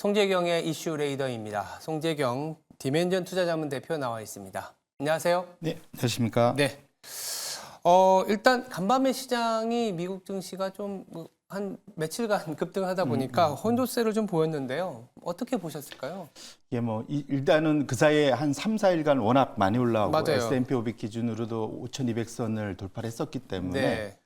송재경의 이슈 레이더입니다. 송재경 디멘전 투자자문 대표 나와 있습니다. 안녕하세요. 네, 안녕하십니까? 네. 일단 간밤에 시장이 미국 증시가 좀 한 며칠간 급등하다 보니까 혼조세를 좀 보였는데요. 어떻게 보셨을까요? 예, 일단은 그 사이에 한 3, 4일간 워낙 많이 올라오고 맞아요. S&P 500 기준으로도 5,200선을 돌파를 했었기 때문에 네.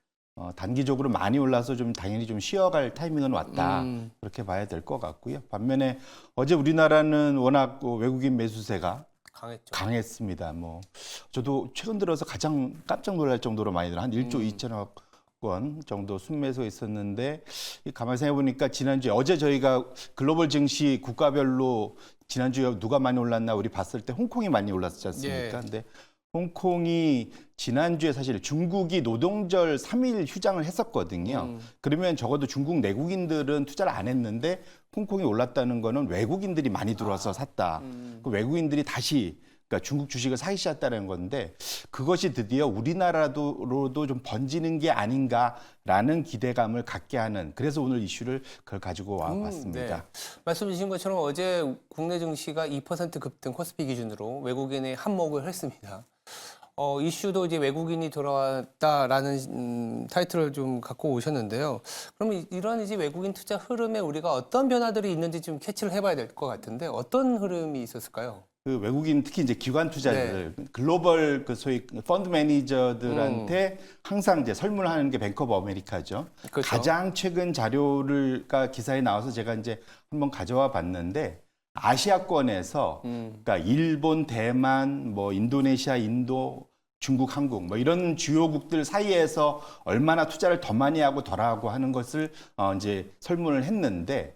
단기적으로 많이 올라서 좀 당연히 좀 쉬어갈 타이밍은 왔다. 그렇게 봐야 될 것 같고요. 반면에 어제 우리나라는 워낙 외국인 매수세가 강했죠. 강했습니다. 저도 최근 들어서 가장 깜짝 놀랄 정도로 많이 들어 한 1조 2천억 원 정도 순매수 있었는데 가만히 생각해 보니까 지난주에 어제 저희가 글로벌 증시 국가별로 지난주에 누가 많이 올랐나 우리 봤을 때 홍콩이 많이 올랐지 않습니까? 예. 근데 홍콩이 지난주에 사실 중국이 노동절 3일 휴장을 했었거든요. 그러면 적어도 중국 내국인들은 투자를 안 했는데 홍콩이 올랐다는 거는 외국인들이 많이 들어와서 샀다. 그 외국인들이 다시 그러니까 중국 주식을 사기 시작했다는 건데 그것이 드디어 우리나라로도 좀 번지는 게 아닌가라는 기대감을 갖게 하는 그래서 오늘 이슈를 그걸 가지고 와봤습니다. 네. 말씀 주신 것처럼 어제 국내 증시가 2% 급등 코스피 기준으로 외국인의 한몫을 했습니다. 이슈도 이제 외국인이 돌아왔다라는 타이틀을 좀 갖고 오셨는데요. 그럼 이런 이제 외국인 투자 흐름에 우리가 어떤 변화들이 있는지 좀 캐치를 해봐야 될 것 같은데 어떤 흐름이 있었을까요? 그 외국인 특히 이제 기관 투자자들, 글로벌 그 소위 펀드 매니저들한테 항상 이제 설문하는 게 뱅크 오브 아메리카죠. 그렇죠. 가장 최근 자료가 기사에 나와서 제가 이제 한번 가져와 봤는데 아시아권에서 그러니까 일본, 대만, 인도네시아, 인도, 중국, 한국 이런 주요국들 사이에서 얼마나 투자를 더 많이 하고 덜하고 하는 것을 이제 설문을 했는데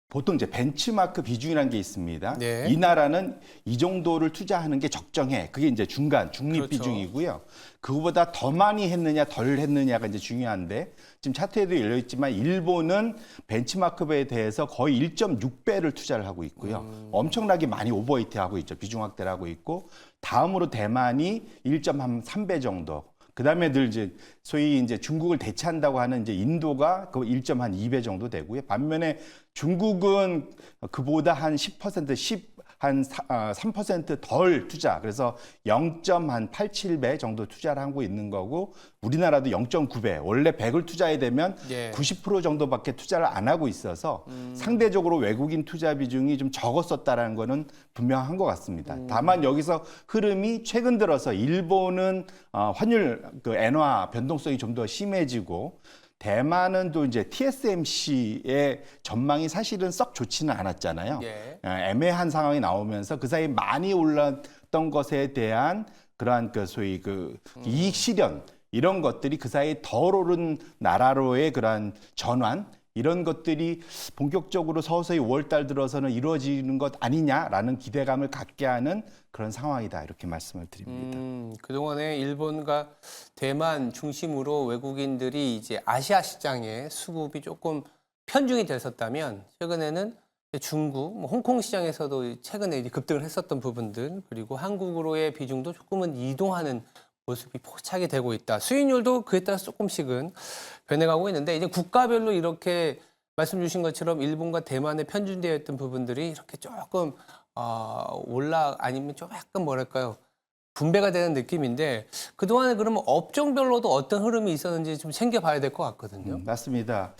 보통 이제 벤치마크 비중이라는 게 있습니다. 네. 이 나라는 이 정도를 투자하는 게 적정해. 그게 이제 중간, 중립 그렇죠. 비중이고요. 그거보다 더 많이 했느냐, 덜 했느냐가 이제 중요한데 지금 차트에도 열려 있지만 일본은 벤치마크에 대해서 거의 1.6배를 투자를 하고 있고요. 엄청나게 많이 오버히트 하고 있죠. 비중 확대를 하고 있고 다음으로 대만이 1.3배 정도. 그다음에 늘 이제 소위 이제 중국을 대체한다고 하는 이제 인도가 그 1.2배 정도 되고요. 반면에 중국은 그보다 한 10%, 한 3%덜 투자. 그래서 0.87배 정도 투자를 하고 있는 거고 우리나라도 0.9배. 원래 100을 투자해야 되면 예. 90% 정도밖에 투자를 안 하고 있어서 상대적으로 외국인 투자 비중이 좀 적었었다라는 거는 분명한 것 같습니다. 다만 여기서 흐름이 최근 들어서 일본은 환율 그 엔화 변동성이 좀 더 심해지고 대만은 또 이제 TSMC의 전망이 사실은 썩 좋지는 않았잖아요. 예. 애매한 상황이 나오면서 그 사이 많이 올랐던 것에 대한 그러한 그 소위 그 이익 실현 이런 것들이 그 사이 덜 오른 나라로의 그러한 전환 이런 것들이 본격적으로 서서히 5월달 들어서는 이루어지는 것 아니냐라는 기대감을 갖게 하는 그런 상황이다 이렇게 말씀을 드립니다. 그동안에 일본과 대만 중심으로 외국인들이 이제 아시아 시장에 수급이 조금 편중이 됐었다면 최근에는 중국, 홍콩 시장에서도 최근에 이제 급등을 했었던 부분들 그리고 한국으로의 비중도 조금은 이동하는 모습이 포착이 되고 있다. 수익률도 그에 따라서 조금씩은 변해가고 있는데 이제 국가별로 이렇게 말씀 주신 것처럼 일본과 대만에 편중되어 있던 부분들이 이렇게 조금 아니면 좀 약간 뭐랄까요 분배가 되는 느낌인데 그동안에 그러면 업종별로도 어떤 흐름이 있었는지 좀 챙겨봐야 될 것 같거든요. 맞습니다.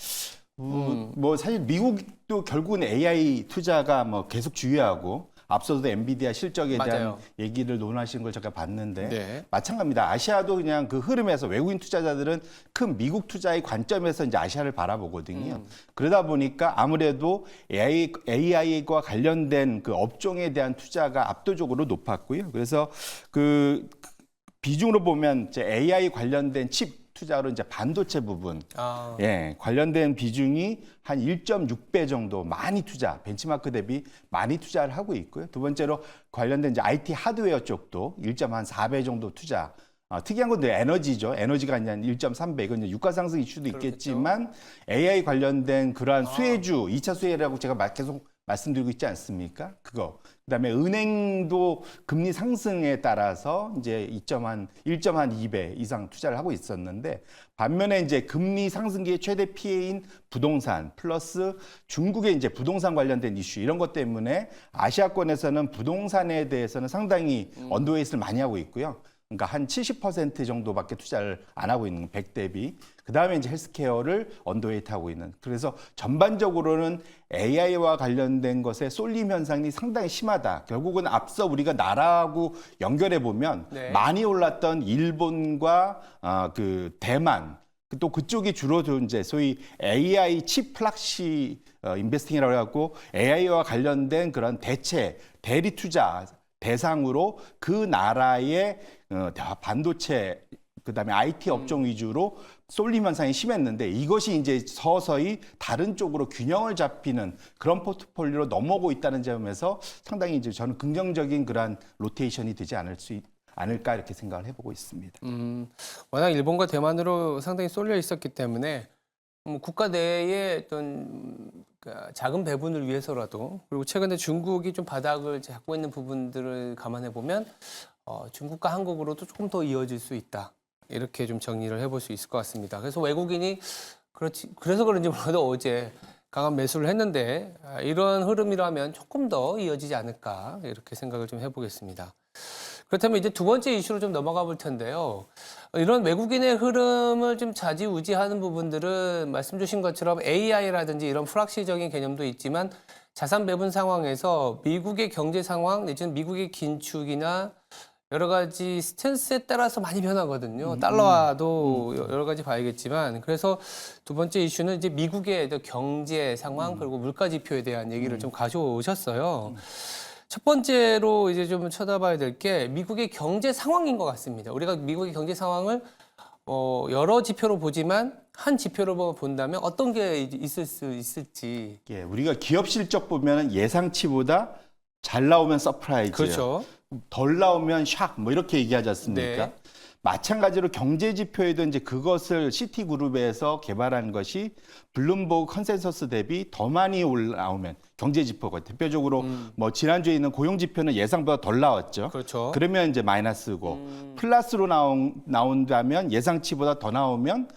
사실 미국도 결국은 AI 투자가 계속 주요하고 앞서도 엔비디아 실적에 대한 맞아요. 얘기를 논하시는 걸 제가 봤는데 네. 마찬가지입니다. 아시아도 그냥 그 흐름에서 외국인 투자자들은 큰 미국 투자의 관점에서 이제 아시아를 바라보거든요. 그러다 보니까 아무래도 AI과 관련된 그 업종에 대한 투자가 압도적으로 높았고요. 그래서 그 비중으로 보면 이제 AI 관련된 칩 투자로 이제 반도체 부분, 관련된 비중이 한 1.6배 정도 많이 벤치마크 대비 많이 투자를 하고 있고요. 두 번째로 관련된 이제 IT 하드웨어 쪽도 1.4배 정도 투자. 특이한 건 에너지죠. 에너지가 이제 1.3배. 이건 이제 유가 상승 이슈도 있겠지만 AI 관련된 그러한 수혜주, 2차 수혜라고 제가 계속 말씀드리고 있지 않습니까? 그거. 그다음에 은행도 금리 상승에 따라서 이제 1.2배 이상 투자를 하고 있었는데 반면에 이제 금리 상승기의 최대 피해인 부동산 플러스 중국의 이제 부동산 관련된 이슈 이런 것 때문에 아시아권에서는 부동산에 대해서는 상당히 언더웨이트를 많이 하고 있고요. 그러니까 한 70% 정도밖에 투자를 안 하고 있는 100 대비. 그다음에 이제 헬스케어를 언더웨이트 하고 있는. 그래서 전반적으로는 AI와 관련된 것에 쏠림 현상이 상당히 심하다. 결국은 앞서 우리가 나라하고 연결해 보면 네. 많이 올랐던 일본과 그 대만 또 그쪽이 주로 이제 소위 AI 칩 플렉시 인베스팅이라고 해갖고 AI와 관련된 그런 대리 투자 대상으로 그 나라의 반도체 그다음에 IT 업종 위주로 쏠림 현상이 심했는데 이것이 이제 서서히 다른 쪽으로 균형을 잡히는 그런 포트폴리오로 넘어오고 있다는 점에서 상당히 이제 저는 긍정적인 그런 로테이션이 되지 않을까 이렇게 생각을 해보고 있습니다. 워낙 일본과 대만으로 상당히 쏠려 있었기 때문에 국가 내의 어떤 작은 배분을 위해서라도 그리고 최근에 중국이 좀 바닥을 잡고 있는 부분들을 감안해 보면 중국과 한국으로도 조금 더 이어질 수 있다. 이렇게 좀 정리를 해볼 수 있을 것 같습니다. 그래서 외국인이 그래서 그런지 몰라도 어제 강한 매수를 했는데 이런 흐름이라면 조금 더 이어지지 않을까 이렇게 생각을 좀 해보겠습니다. 그렇다면 이제 두 번째 이슈로 좀 넘어가 볼 텐데요. 이런 외국인의 흐름을 좀 좌지우지하는 부분들은 말씀 주신 것처럼 AI라든지 이런 프락시적인 개념도 있지만 자산 배분 상황에서 미국의 경제 상황 내지는 미국의 긴축이나 여러 가지 스탠스에 따라서 많이 변하거든요. 달러와도 여러 가지 봐야겠지만 그래서 두 번째 이슈는 이제 미국의 경제 상황 그리고 물가 지표에 대한 얘기를 좀 가져오셨어요. 첫 번째로 이제 좀 쳐다봐야 될 게 미국의 경제 상황인 것 같습니다. 우리가 미국의 경제 상황을 여러 지표로 보지만 한 지표로 본다면 어떤 게 있을 수 있을지. 예, 우리가 기업 실적 보면 예상치보다 잘 나오면 서프라이즈, 그렇죠. 덜 나오면 샥, 뭐 이렇게 얘기하지 않습니까? 네. 마찬가지로 경제 지표에도 이제 그것을 시티그룹에서 개발한 것이 블룸버그 컨센서스 대비 더 많이 올라오면 경제 지표가 대표적으로 뭐 지난주에 있는 고용 지표는 예상보다 덜 나왔죠. 그렇죠. 그러면 이제 마이너스고 플러스로 나온다면 예상치보다 더 나오면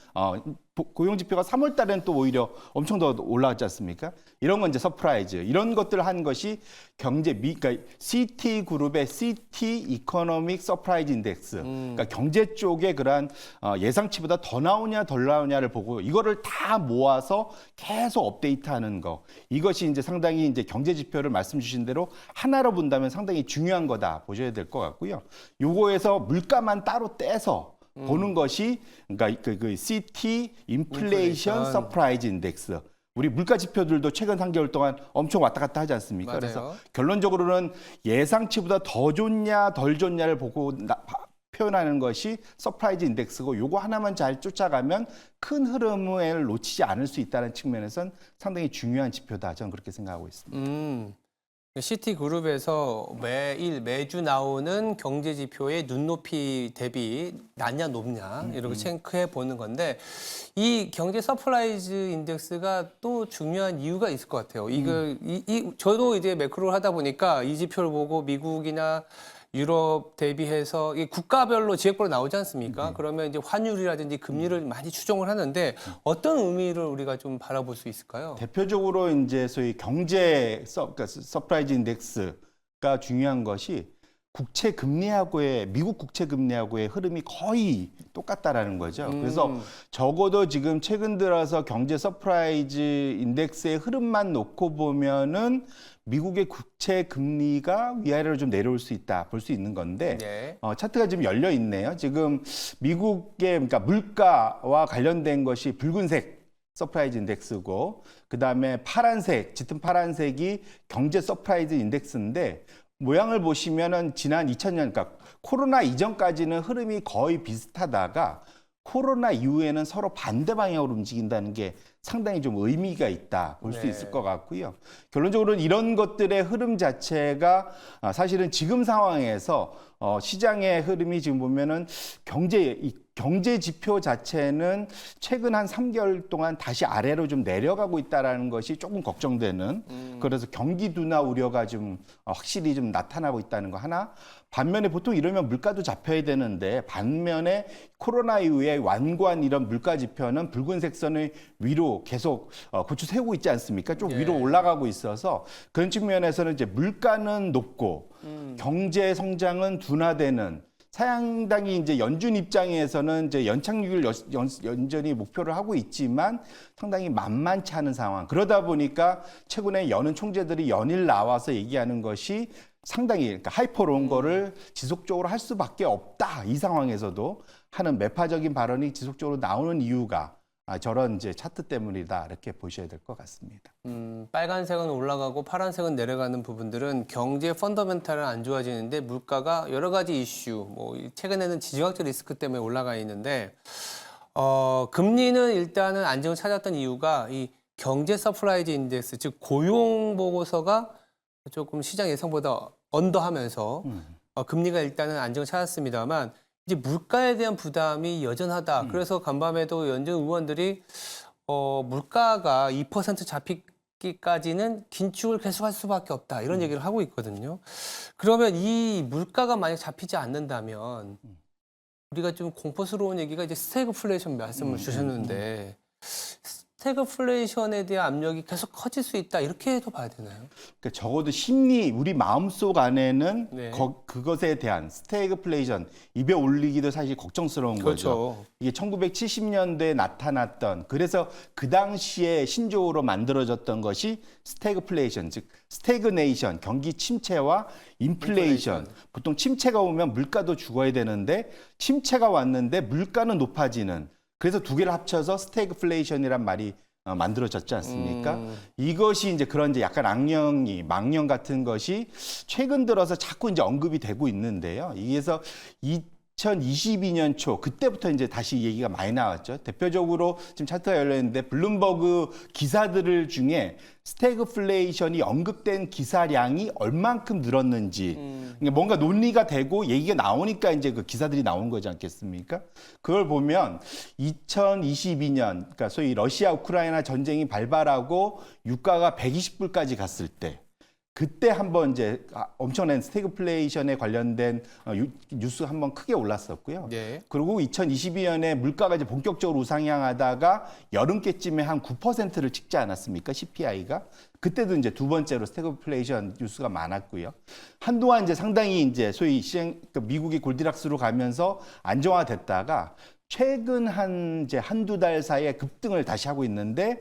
고용 지표가 3월 달에는 또 오히려 엄청 더 올라왔지 않습니까? 이런 건 이제 서프라이즈. 이런 것들을 한 것이 그러니까 CT 그룹의 CT 이코노믹 서프라이즈 인덱스. 그러니까 경제 쪽에 그러한 예상치보다 더 나오냐 덜 나오냐를 보고 이거를 다 모아서 계속 업데이트하는 거. 이것이 이제 상당히 이제 경제 지표를 말씀 주신 대로 하나로 본다면 상당히 중요한 거다 보셔야 될 것 같고요. 요거에서 물가만 따로 떼서 보는 것이 그러니까 그 CT 인플레이션 서프라이즈 인덱스. 우리 물가 지표들도 최근 3개월 동안 엄청 왔다 갔다 하지 않습니까? 맞아요. 그래서 결론적으로는 예상치보다 더 좋냐 덜 좋냐를 보고 표현하는 것이 서프라이즈 인덱스고 요거 하나만 잘 쫓아가면 큰 흐름을 놓치지 않을 수 있다는 측면에선 상당히 중요한 지표다. 저는 그렇게 생각하고 있습니다. 시티그룹에서 매주 나오는 경제 지표의 눈높이 대비 낮냐 높냐 이렇게 체크해 보는 건데 이 경제 서프라이즈 인덱스가 또 중요한 이유가 있을 것 같아요. 저도 이제 매크로를 하다 보니까 이 지표를 보고 미국이나 유럽 대비해서 이 국가별로 지역별로 나오지 않습니까? 그러면 이제 환율이라든지 금리를 많이 추정을 하는데 어떤 의미를 우리가 좀 바라볼 수 있을까요? 대표적으로 이제 소위 경제 그러니까 서프라이즈 인덱스가 중요한 것이 국채 금리하고의 미국 국채 금리하고의 흐름이 거의 똑같다라는 거죠. 그래서 적어도 지금 최근 들어서 경제 서프라이즈 인덱스의 흐름만 놓고 보면은 미국의 국채 금리가 위아래로 좀 내려올 수 있다 볼 수 있는 건데 네. 차트가 지금 열려 있네요. 지금 미국의 그러니까 물가와 관련된 것이 붉은색 서프라이즈 인덱스고 그다음에 파란색 짙은 파란색이 경제 서프라이즈 인덱스인데 모양을 보시면은 지난 2000년 그러니까 코로나 이전까지는 흐름이 거의 비슷하다가 코로나 이후에는 서로 반대 방향으로 움직인다는 게 상당히 좀 의미가 있다 볼 수 네. 있을 것 같고요. 결론적으로는 이런 것들의 흐름 자체가 사실은 지금 상황에서 시장의 흐름이 지금 보면은 경제 지표 자체는 최근 한 3개월 동안 다시 아래로 좀 내려가고 있다라는 것이 조금 걱정되는 그래서 경기 둔화 우려가 좀 확실히 좀 나타나고 있다는 거 하나. 반면에 보통 이러면 물가도 잡혀야 되는데 반면에 코로나 이후에 완고한 이런 물가 지표는 붉은색 선을 위로 계속 고추 세우고 있지 않습니까? 좀 예. 위로 올라가고 있어서 그런 측면에서는 이제 물가는 높고 경제 성장은 둔화되는 상당히 이제 연준 입장에서는 이제 연착륙을 여전히 목표를 하고 있지만 상당히 만만치 않은 상황. 그러다 보니까 최근에 여는 총재들이 연일 나와서 얘기하는 것이 상당히 그러니까 하이퍼로운 거를 지속적으로 할 수밖에 없다. 이 상황에서도 하는 매파적인 발언이 지속적으로 나오는 이유가 저런 이제 차트 때문이다. 이렇게 보셔야 될 것 같습니다. 빨간색은 올라가고 파란색은 내려가는 부분들은 경제 펀더멘탈은 안 좋아지는데 물가가 여러 가지 이슈, 뭐 최근에는 지정학적 리스크 때문에 올라가 있는데 금리는 일단은 안정을 찾았던 이유가 이 경제 서프라이즈 인덱스, 즉 고용 보고서가 조금 시장 예상보다 언더하면서 금리가 일단은 안정을 찾았습니다만 이제 물가에 대한 부담이 여전하다. 그래서 간밤에도 연준 의원들이 물가가 2% 잡히기까지는 긴축을 계속할 수밖에 없다. 이런 얘기를 하고 있거든요. 그러면 이 물가가 만약 잡히지 않는다면 우리가 좀 공포스러운 얘기가 이제 스태그플레이션 말씀을 주셨는데 스태그플레이션에 대한 압력이 계속 커질 수 있다. 이렇게 해도 봐야 되나요? 그러니까 적어도 심리, 우리 마음속 안에는 네. 그것에 대한 스태그플레이션, 입에 올리기도 사실 걱정스러운 거죠. 그렇죠. 이게 1970년대에 나타났던, 그래서 그 당시에 신조어로 만들어졌던 것이 스태그플레이션, 즉 스태그네이션, 경기 침체와 인플레이션. 보통 침체가 오면 물가도 죽어야 되는데 침체가 왔는데 물가는 높아지는, 그래서 두 개를 합쳐서 스태그플레이션이란 말이 만들어졌지 않습니까? 이것이 이제 그런 이제 약간 망령 같은 것이 최근 들어서 자꾸 이제 언급이 되고 있는데요. 이게서 2022년 초 그때부터 이제 다시 얘기가 많이 나왔죠. 대표적으로 지금 차트가 열려 있는데 블룸버그 기사들 중에 스태그플레이션이 언급된 기사량이 얼만큼 늘었는지 그러니까 뭔가 논리가 되고 얘기가 나오니까 이제 그 기사들이 나온 거지 않겠습니까? 그걸 보면 2022년 그러니까 소위 러시아 우크라이나 전쟁이 발발하고 유가가 120불까지 갔을 때 그때 한번 이제 엄청난 스태그플레이션에 관련된 뉴스가 한번 크게 올랐었고요. 네. 그리고 2022년에 물가가 이제 본격적으로 우상향하다가 여름께쯤에 한 9%를 찍지 않았습니까? CPI가. 그때도 이제 두 번째로 스태그플레이션 뉴스가 많았고요. 한동안 이제 상당히 이제 소위 미국이 골디락스로 가면서 안정화됐다가 최근 한두 달 사이에 급등을 다시 하고 있는데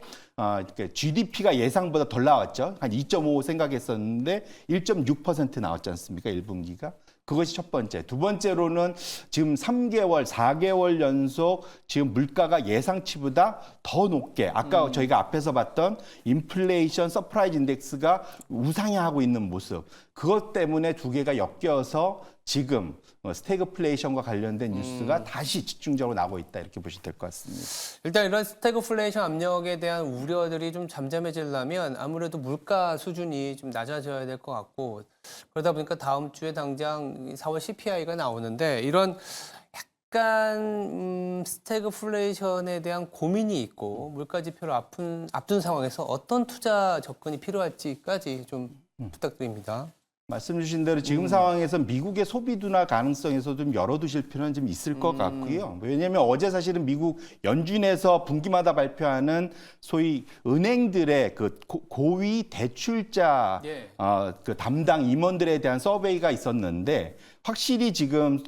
GDP가 예상보다 덜 나왔죠. 한 2.5 생각했었는데 1.6% 나왔지 않습니까? 1분기가. 그것이 첫 번째. 두 번째로는 지금 3개월, 4개월 연속 지금 물가가 예상치보다 더 높게 아까 저희가 앞에서 봤던 인플레이션 서프라이즈 인덱스가 우상향하고 있는 모습. 그것 때문에 두 개가 엮여서 지금 스태그플레이션과 관련된 뉴스가 다시 집중적으로 나오고 있다 이렇게 보시면 될 것 같습니다. 일단 이런 스태그플레이션 압력에 대한 우려들이 좀 잠잠해지려면 아무래도 물가 수준이 좀 낮아져야 될 것 같고 그러다 보니까 다음 주에 당장 4월 CPI가 나오는데 이런 약간 스태그플레이션에 대한 고민이 있고 물가 지표를 앞둔 상황에서 어떤 투자 접근이 필요할지까지 좀 부탁드립니다. 말씀 주신 대로 지금 상황에서 미국의 소비 둔화 가능성에서 좀 열어두실 필요는 좀 있을 것 같고요. 왜냐하면 어제 사실은 미국 연준에서 분기마다 발표하는 소위 은행들의 그 고위 대출자 예. 그 담당 임원들에 대한 서베이가 있었는데 확실히 지금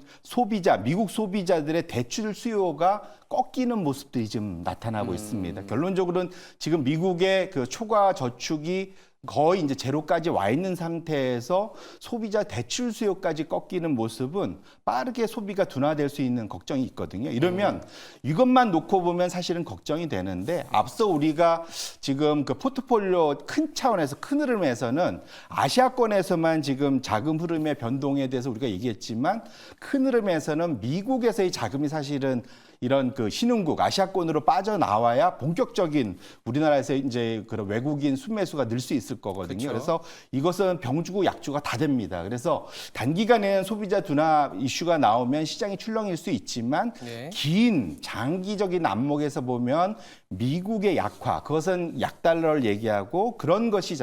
미국 소비자들의 대출 수요가 꺾이는 모습들이 좀 나타나고 있습니다. 결론적으로는 지금 미국의 그 초과 저축이 거의 이제 제로까지 와 있는 상태에서 소비자 대출 수요까지 꺾이는 모습은 빠르게 소비가 둔화될 수 있는 걱정이 있거든요. 이러면 이것만 놓고 보면 사실은 걱정이 되는데 앞서 우리가 지금 그 포트폴리오 큰 차원에서 큰 흐름에서는 아시아권에서만 지금 자금 흐름의 변동에 대해서 우리가 얘기했지만 큰 흐름에서는 미국에서의 자금이 사실은 이런 그 신흥국 아시아권으로 빠져나와야 본격적인 우리나라에서 이제 그런 외국인 순매수가 늘 수 있을 거거든요. 그렇죠. 그래서 이것은 병주고 약주가 다 됩니다. 그래서 단기간에는 소비자 둔화 이슈가 나오면 시장이 출렁일 수 있지만 네. 긴 장기적인 안목에서 보면 미국의 약화, 그것은 약달러를 얘기하고 그런 것이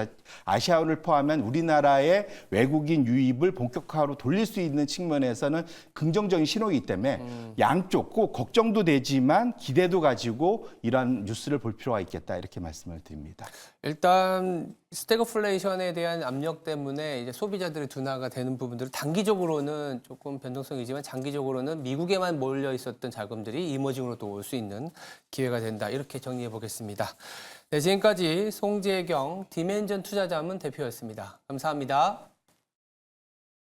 아시아를 포함한 우리나라의 외국인 유입을 본격화로 돌릴 수 있는 측면에서는 긍정적인 신호이기 때문에 양쪽 꼭 걱정도 되지만 기대도 가지고 이러한 뉴스를 볼 필요가 있겠다 이렇게 말씀을 드립니다. 일단 스태그플레이션에 대한 압력 때문에 이제 소비자들의 둔화가 되는 부분들을 단기적으로는 조금 변동성이지만 장기적으로는 미국에만 몰려 있었던 자금들이 이머징으로 또 올 수 있는 기회가 된다. 이렇게 정리해 보겠습니다. 네, 지금까지 송재경 디멘전 투자자문 대표였습니다. 감사합니다.